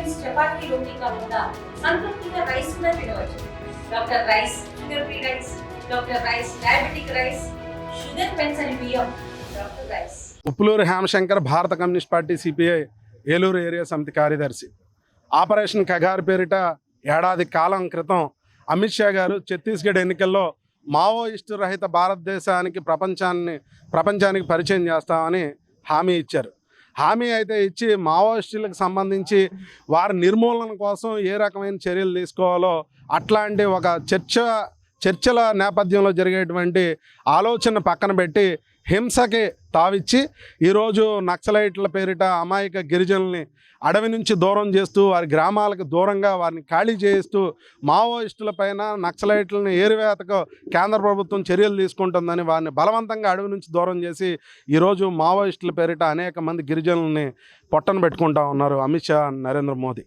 Meals chapati రోటీ కాకుండా సంతృప్తిగా rice కూడా తినవచ్చు. Doctor rice, sugar free rice, doctor rice, diabetic rice, sugar పెన్సని బియ్యం, డాక్టర్ రైస్. ఉప్పులూరు హేమశంకర్, భారత communist party CPI Eluru area సమితి కార్యదర్శి. ఆపరేషన్ కగారు పేరిట ఏడాది కాలం క్రితం అమిత్ షా గారు ఛత్తీస్గఢ్ ఎన్నికల్లో మావోయిస్టు రహిత భారతదేశానికి ప్రపంచానికి పరిచయం చేస్తామని హామీ ఇచ్చారు. హామీ అయితే ఇచ్చి మావోయిస్టులకు సంబంధించి వారి నిర్మూలన కోసం ఏ రకమైన చర్యలు తీసుకోవాలో అట్లాంటి ఒక చర్చల నేపథ్యంలో జరిగేటువంటి ఆలోచన పక్కన పెట్టి హింసకి తావిచ్చి ఈరోజు నక్సలైట్ల పేరిట అమాయక గిరిజనుల్ని అడవి నుంచి దూరం చేస్తూ వారి గ్రామాలకు దూరంగా వారిని ఖాళీ చేస్తూ మావోయిస్టులపైన నక్సలైట్లని ఏరివేతకు కేంద్ర ప్రభుత్వం చర్యలు తీసుకుంటుందని వారిని బలవంతంగా అడవి నుంచి దూరం చేసి ఈరోజు మావోయిస్టుల పేరిట అనేక మంది గిరిజనుల్ని పొట్టన పెట్టుకుంటా ఉన్నారు అమిత్ షా, నరేంద్ర మోదీ.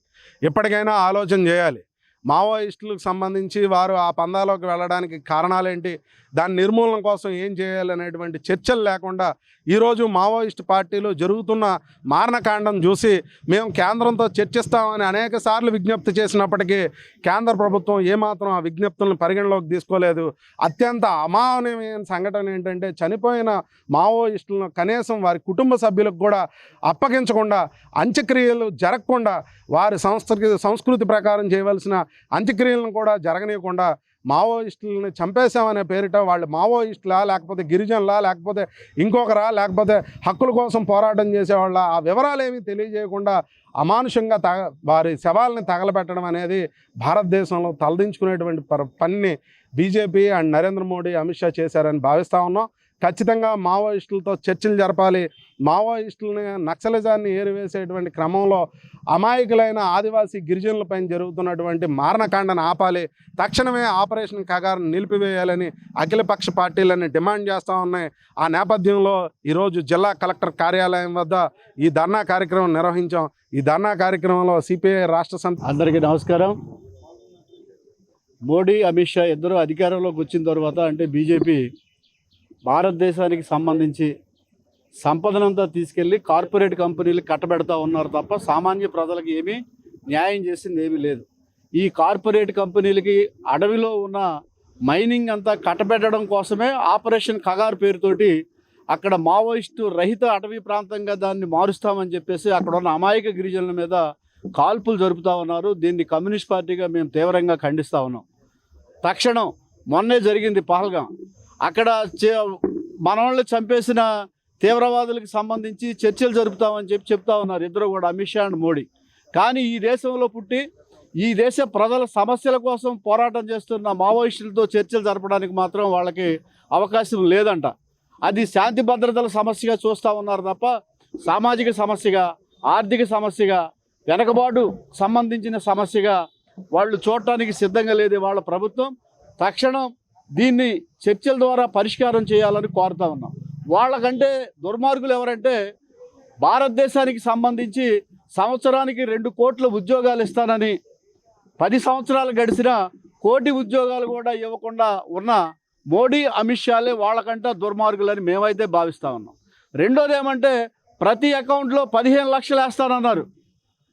ఇప్పటికైనా ఆలోచన చేయాలి. మావోయిస్టులకు సంబంధించి వారు ఆ పందాలోకి వెళ్ళడానికి కారణాలేంటి, దాని నిర్మూలన కోసం ఏం చేయాలనేటువంటి చర్చలు లేకుండా ఈరోజు మావోయిస్టు పార్టీలు జరుగుతున్న మారణకాండం చూసి మేము కేంద్రంతో చర్చిస్తామని అనేక సార్లు విజ్ఞప్తి చేసినప్పటికీ కేంద్ర ప్రభుత్వం ఏమాత్రం ఆ విజ్ఞప్తులను పరిగణలోకి తీసుకోలేదు. అత్యంత అమానవీయమైన సంఘటన ఏంటంటే చనిపోయిన మావోయిస్టులను కనీసం వారి కుటుంబ సభ్యులకు కూడా అప్పగించకుండా, అంత్యక్రియలు జరగకుండా, వారి సంస్కృతి ప్రకారం చేయవలసిన అంత్యక్రియలను కూడా జరగనీయకుండా మావోయిస్టులని చంపేశామనే పేరిట వాళ్ళు మావోయిస్టులా, లేకపోతే గిరిజనులా, లేకపోతే ఇంకొకరా, లేకపోతే హక్కుల కోసం పోరాటం చేసేవాళ్ళ, ఆ వివరాలు ఏమీ తెలియజేయకుండా అమానుషంగా వారి శవాలని తగలబెట్టడం అనేది భారతదేశంలో తలదించుకునేటువంటి పనిని బీజేపీ అండ్ నరేంద్ర మోడీ, అమిత్ షా చేశారని భావిస్తూ ఉన్నాం. ఖచ్చితంగా మావోయిస్టులతో చర్చలు జరపాలి. మావోయిస్టులని, నక్సలిజాన్ని ఏరివేసేటువంటి క్రమంలో అమాయకులైన ఆదివాసీ గిరిజనులపైన జరుగుతున్నటువంటి మారణకాండను ఆపాలి. తక్షణమే ఆపరేషన్ కగారును నిలిపివేయాలని అఖిలపక్ష పార్టీలని డిమాండ్ చేస్తూ ఉన్నాయి. ఆ నేపథ్యంలో ఈరోజు జిల్లా కలెక్టర్ కార్యాలయం వద్ద ఈ ధర్నా కార్యక్రమం నిర్వహించాం. ఈ ధర్నా కార్యక్రమంలో సిపిఐ రాష్ట్ర సమితి. అందరికీ నమస్కారం. మోడీ, అమిత్ షా ఇద్దరు అధికారంలోకి వచ్చిన తర్వాత అంటే బీజేపీ భారతదేశానికి సంబంధించి సంపదనంతా తీసుకెళ్ళి కార్పొరేట్ కంపెనీలకు కట్టబెడతా ఉన్నారు తప్ప సామాన్య ప్రజలకు ఏమీ న్యాయం చేసింది ఏమీ లేదు. ఈ కార్పొరేట్ కంపెనీలకి అడవిలో ఉన్న మైనింగ్ అంతా కట్టబెట్టడం కోసమే ఆపరేషన్ కగార్ పేరుతోటి అక్కడ మావోయిస్టు రహిత అటవీ ప్రాంతంగా దాన్ని మారుస్తామని చెప్పేసి అక్కడ ఉన్న అమాయక గిరిజనుల మీద కాల్పులు జరుపుతూ ఉన్నారు. దీన్ని కమ్యూనిస్ట్ పార్టీగా మేము తీవ్రంగా ఖండిస్తూ ఉన్నాం. తక్షణం మొన్నే జరిగింది పహల్గాం, అక్కడ మనవాళ్ళు చంపేసిన తీవ్రవాదులకు సంబంధించి చర్చలు జరుపుతామని చెప్తా ఉన్నారు ఇద్దరు కూడా, అమిత్ షా అండ్ మోడీ. కానీ ఈ దేశంలో పుట్టి ఈ దేశ ప్రజల సమస్యల కోసం పోరాటం చేస్తున్న మావోయిస్టులతో చర్చలు జరపడానికి మాత్రం వాళ్ళకి అవకాశం లేదంట. అది శాంతి భద్రతల సమస్యగా చూస్తూ ఉన్నారు తప్ప సామాజిక సమస్యగా, ఆర్థిక సమస్యగా, వెనకబాటు సంబంధించిన సమస్యగా వాళ్ళు చూడటానికి సిద్ధంగా లేదు వాళ్ళ ప్రభుత్వం. తక్షణం దీన్ని చర్చల ద్వారా పరిష్కారం చేయాలని కోరుతా ఉన్నాం. వాళ్ళకంటే దుర్మార్గులు ఎవరంటే భారతదేశానికి సంబంధించి సంవత్సరానికి 2 కోట్ల ఉద్యోగాలు ఇస్తానని 10 సంవత్సరాలు గడిచిన 1 కోటి ఉద్యోగాలు కూడా ఇవ్వకుండా ఉన్న మోడీ, అమిత్ షాలే వాళ్ళకంటే దుర్మార్గులని మేమైతే భావిస్తూ ఉన్నాం. రెండోది ఏమంటే ప్రతి అకౌంట్లో 15 లక్షలు వేస్తానన్నారు.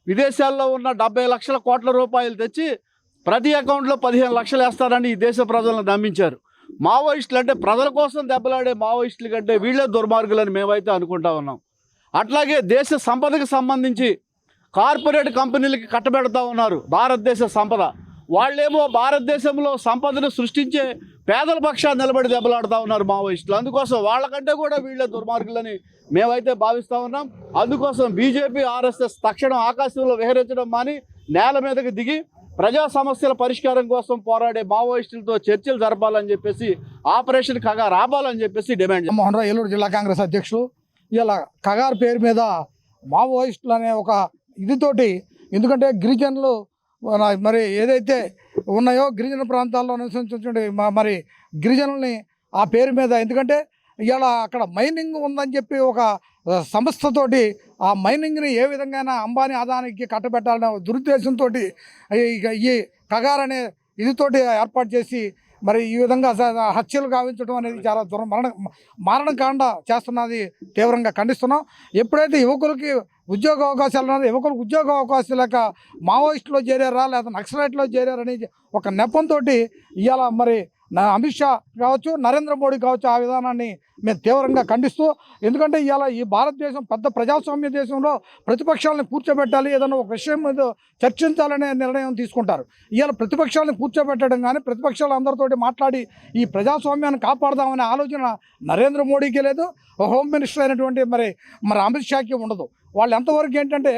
విదేశాల్లో ఉన్న 70 లక్షల కోట్ల రూపాయలు తెచ్చి ప్రతి అకౌంట్లో 15 లక్షలు వేస్తారని ఈ దేశ ప్రజలను నమ్మించారు. మావోయిస్టులు అంటే ప్రజల కోసం దెబ్బలాడే మావోయిస్టుల కంటే వీళ్ళే దుర్మార్గులని మేమైతే అనుకుంటా ఉన్నాం. అట్లాగే దేశ సంపదకు సంబంధించి కార్పొరేట్ కంపెనీలకి కట్టబెడతా ఉన్నారు భారతదేశ సంపద. వాళ్ళేమో భారతదేశంలో సంపదను సృష్టించే పేదల పక్షాన్ని నిలబడి దెబ్బలాడుతూ ఉన్నారు మావోయిస్టులు. అందుకోసం వాళ్ళకంటే కూడా వీళ్ళే దుర్మార్గులని మేమైతే భావిస్తూ ఉన్నాం. అందుకోసం బీజేపీ, ఆర్ఎస్ఎస్ తక్షణం ఆకాశంలో విహరించడం మాని నేల మీదకి దిగి ప్రజా సమస్యల పరిష్కారం కోసం పోరాడే మావోయిస్టులతో చర్చలు జరపాలని చెప్పేసి, ఆపరేషన్ కగార్ ఆపాలని చెప్పేసి డిమాండ్. మోహన్ రావు, ఏలూరు జిల్లా కాంగ్రెస్ అధ్యక్షులు. ఇలా కగార్ పేరు మీద మావోయిస్టులు అనే ఒక ఇదితోటి, ఎందుకంటే గిరిజనులు మరి ఏదైతే ఉన్నాయో గిరిజన ప్రాంతాల్లో నివసించే మరి గిరిజనుల్ని ఆ పేరు మీద, ఎందుకంటే ఇవాళ అక్కడ మైనింగ్ ఉందని చెప్పి ఒక సంస్థతోటి ఆ మైనింగ్ని ఏ విధంగా అంబానీ అదానికి కట్టబెట్టాలనే దురుద్దేశంతో ఈ కగార్ అనే ఇదితోటి ఏర్పాటు చేసి మరి ఈ విధంగా హత్యలు గావించడం అనేది చాలా మారణకాండ చేస్తున్నది తీవ్రంగా ఖండిస్తున్నాం. ఎప్పుడైతే యువకులకి ఉద్యోగ అవకాశాలు ఉన్నారో యువకులకు ఉద్యోగ అవకాశాలు లేక మావోయిస్టులో చేరారా లేదా నక్సలైట్లో చేరారని ఒక నెపంతో ఇవాళ మరి అమిత్ షా కావచ్చు, నరేంద్ర మోడీ కావచ్చు, ఆ విధానాన్ని మేము తీవ్రంగా ఖండిస్తూ, ఎందుకంటే ఇవాళ ఈ భారతదేశం పెద్ద ప్రజాస్వామ్య దేశంలో ప్రతిపక్షాలను కూర్చోబెట్టాలి, ఏదైనా ఒక విషయం మీద చర్చించాలనే నిర్ణయం తీసుకుంటారు. ఇవాళ ప్రతిపక్షాలను కూర్చోబెట్టడం కానీ ప్రతిపక్షాలు అందరితోటి మాట్లాడి ఈ ప్రజాస్వామ్యాన్ని కాపాడదామనే ఆలోచన నరేంద్ర మోడీకి లేదు, హోమ్ మినిస్టర్ అయినటువంటి మరి అమిత్ షాకి ఉండదు. వాళ్ళు ఎంతవరకు ఏంటంటే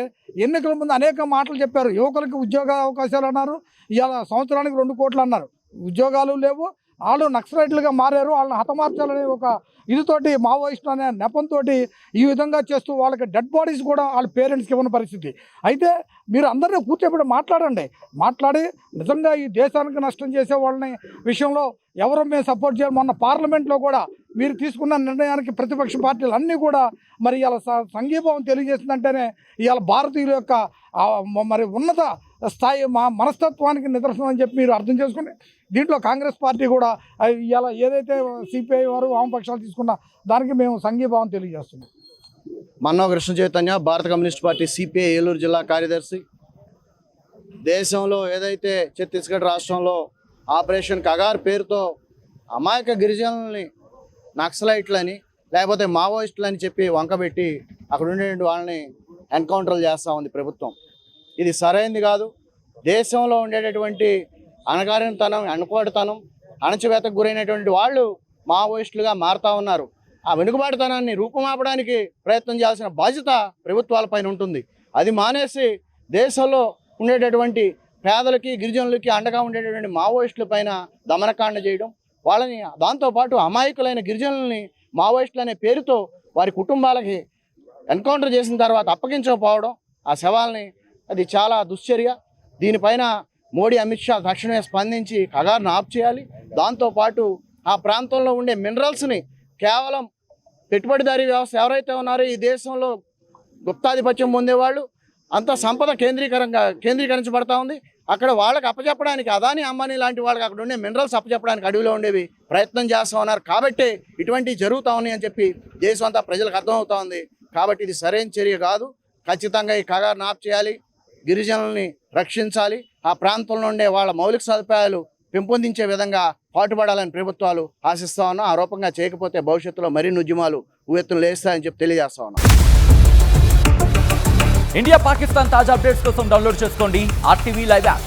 ఎన్నికల ముందు అనేక మాటలు చెప్పారు, యువకులకు ఉద్యోగ అవకాశాలు అన్నారు, ఇవాళ సంవత్సరానికి 2 కోట్లు అన్నారు, ఉద్యోగాలు లేవు, వాళ్ళు నక్సలైట్లుగా మారారు, వాళ్ళని హతమార్చాలనే ఒక ఇదితోటి మావోయిస్టులు అనే నెపంతో ఈ విధంగా చేస్తూ వాళ్ళకి డెడ్ బాడీస్ కూడా వాళ్ళ పేరెంట్స్కి ఇవ్వని పరిస్థితి. అయితే మీరు అందరినీ కూర్చోబెట్టి మాట్లాడి నిజంగా ఈ దేశానికి నష్టం చేసే వాళ్ళని విషయంలో ఎవరు మేము సపోర్ట్ చేయాలి. మొన్న పార్లమెంట్లో కూడా మీరు తీసుకున్న నిర్ణయానికి ప్రతిపక్ష పార్టీలు అన్నీ కూడా మరి ఇవాళ సంఘీభావం తెలియజేస్తుందంటేనే ఇవాళ భారతీయుల యొక్క మరి ఉన్నత స్థాయి మనస్తత్వానికి నిదర్శనం అని చెప్పి మీరు అర్థం చేసుకుని దీంట్లో కాంగ్రెస్ పార్టీ కూడా ఇవాళ ఏదైతే సిపిఐ వారు వామపక్షాలు తీసుకున్న దానికి మేము సంఘీభావం తెలియజేస్తున్నాం. మన్నవ కృష్ణ చైతన్య, భారత కమ్యూనిస్ట్ పార్టీ సిపిఐ ఏలూరు జిల్లా కార్యదర్శి. దేశంలో ఏదైతే ఛత్తీస్గఢ్ రాష్ట్రంలో ఆపరేషన్ కగార్ పేరుతో అమాయక గిరిజనుల్ని నక్సలైట్లని లేకపోతే మావోయిస్టులని చెప్పి వంకబెట్టి అక్కడ ఉండేటువంటి వాళ్ళని ఎన్కౌంటర్లు చేస్తూ ఉంది ప్రభుత్వం. ఇది సరైనది కాదు. దేశంలో ఉండేటటువంటి అణగారినతనం, అణుకోటతనం, అణచివేతకు గురైనటువంటి వాళ్ళు మావోయిస్టులుగా మారుతూ ఉన్నారు. ఆ వెనుకబాటుతనాన్ని రూపుమాపడానికి ప్రయత్నం చేయాల్సిన బాధ్యత ప్రభుత్వాలపైన ఉంటుంది. అది మానేసి దేశంలో ఉండేటటువంటి పేదలకి, గిరిజనులకి అండగా ఉండేటటువంటి మావోయిస్టుల పైన దమనకాండ చేయడం, వాళ్ళని దాంతోపాటు అమాయకులైన గిరిజనులని మావోయిస్టులు అనే పేరుతో వారి కుటుంబాలకి ఎన్కౌంటర్ చేసిన తర్వాత అప్పగించకపోవడం, ఆ శవాల్ని, అది చాలా దుశ్చర్య. దీనిపైన మోడీ, అమిత్ షా తక్షణమే స్పందించి కగారును ఆఫ్ చేయాలి. దాంతోపాటు ఆ ప్రాంతంలో ఉండే మినరల్స్ని కేవలం పెట్టుబడిదారీ వ్యవస్థ ఎవరైతే ఉన్నారో ఈ దేశంలో గుప్తాధిపత్యం పొందేవాళ్ళు అంత సంపద కేంద్రీకరించబడతా ఉంది. అక్కడ వాళ్ళకి అప్పచెప్పడానికి అదాని, అంబానీ లాంటి వాళ్ళకి అక్కడ ఉండే మినరల్స్ అప్పచెప్పడానికి అడవిలో ఉండేవి ప్రయత్నం చేస్తూ ఉన్నారు. కాబట్టి ఇటువంటివి జరుగుతూ ఉన్నాయి అని చెప్పి దేశం అంతా ప్రజలకు అర్థమవుతా ఉంది. కాబట్టి ఇది సరైన చర్య కాదు. ఖచ్చితంగా ఈ కగారును ఆఫ్ చేయాలి, గిరిజనుల్ని రక్షించాలి, ఆ ప్రాంతంలో ఉండే వాళ్ళ మౌలిక సదుపాయాలు పెంపొందించే విధంగా పాటుపడాలని ప్రభుత్వాలు ఆశిస్తా ఉన్నా. ఆ రూపంగా చేయకపోతే భవిష్యత్తులో మరిన్ని ఉద్యమాలు ఉవ్వెత్తున లేస్తాయని చెప్పి తెలియజేస్తా ఉన్నా. ఇండియా పాకిస్తాన్ తాజా అప్డేట్స్ కోసం డౌన్లోడ్ చేసుకోండి RTV లైవ్ యాప్.